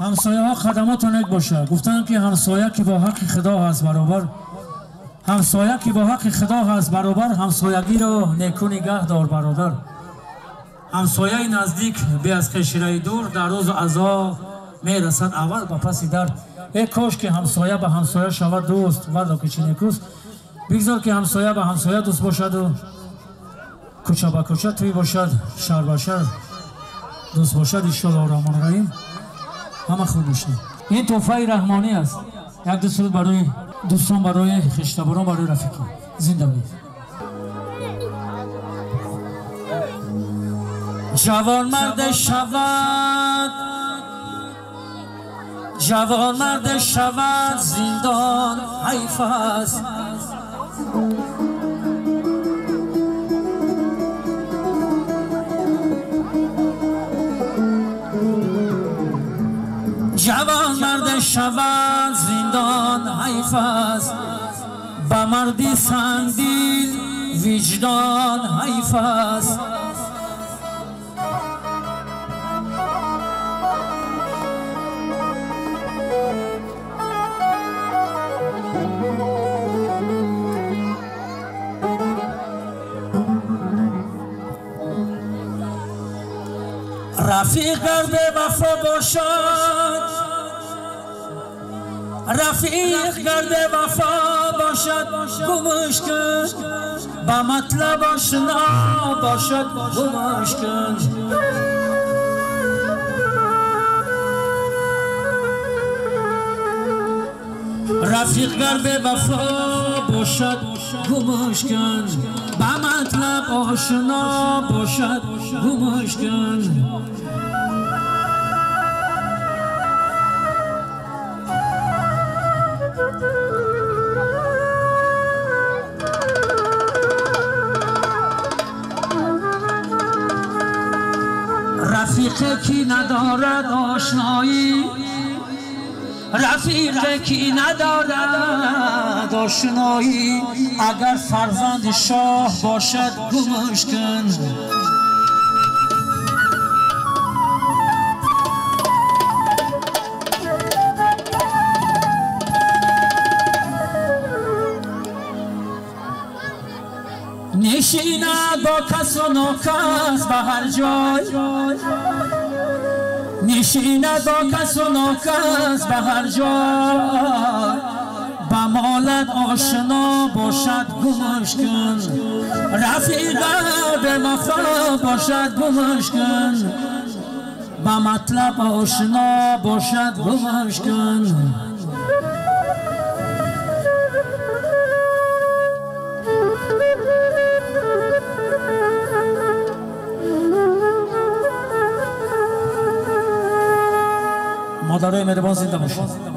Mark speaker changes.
Speaker 1: همسایه ها خدمات نک باشه. گفتن که همسایه که با حق خدا هست برابر، همسایه که با حق خدا هست برابر، همسایگی را نیکو نگه دار برادر. همسایه نزدیک به از قشره دور، در روز عزا میرسد اول با پس در. ای کاش که همسایه به همسایه شود دوست، والله که چی نیکوست. بگذار که همسایه به همسایه دوست باشد و کوچه به کوچه توی باشد، شهر به شهر دوست باشد. انشاءالله الرحمن الرحیم همه خوب باشد. این تحفه رحمانی است. یک دو سرود برای دوستان، برای خویشتبران، برای رفیقان. زنده باشید. جوان مرد شود، جوان مرد شود زندان حیف است. جوان مرد شود زندان حیف است، با مردی سنگدل وجدان حیف است. رفیق گرد وفا باشد، رفیق گرد وفا باشد گمش کن، با مطلب آشنا باشد گمش کن. رفیق گرد وفا باشد گمش کن، با مطلب آشنا باشد گمش کن. رفیق کی ندارد آشنایی، رفیق کی ندارد آشنایی، اگر فرزند شاه باشد گمش کن. نشیند با کس و ناکس به هر جای، نشیند با کس و ناکس به هر جای، با مالت آشنا باشد گمش کن. رفیق به وفا باشد گمش کن، با مطلب آشنا باشد گمش کن. مادرای مهربان زنده باشید.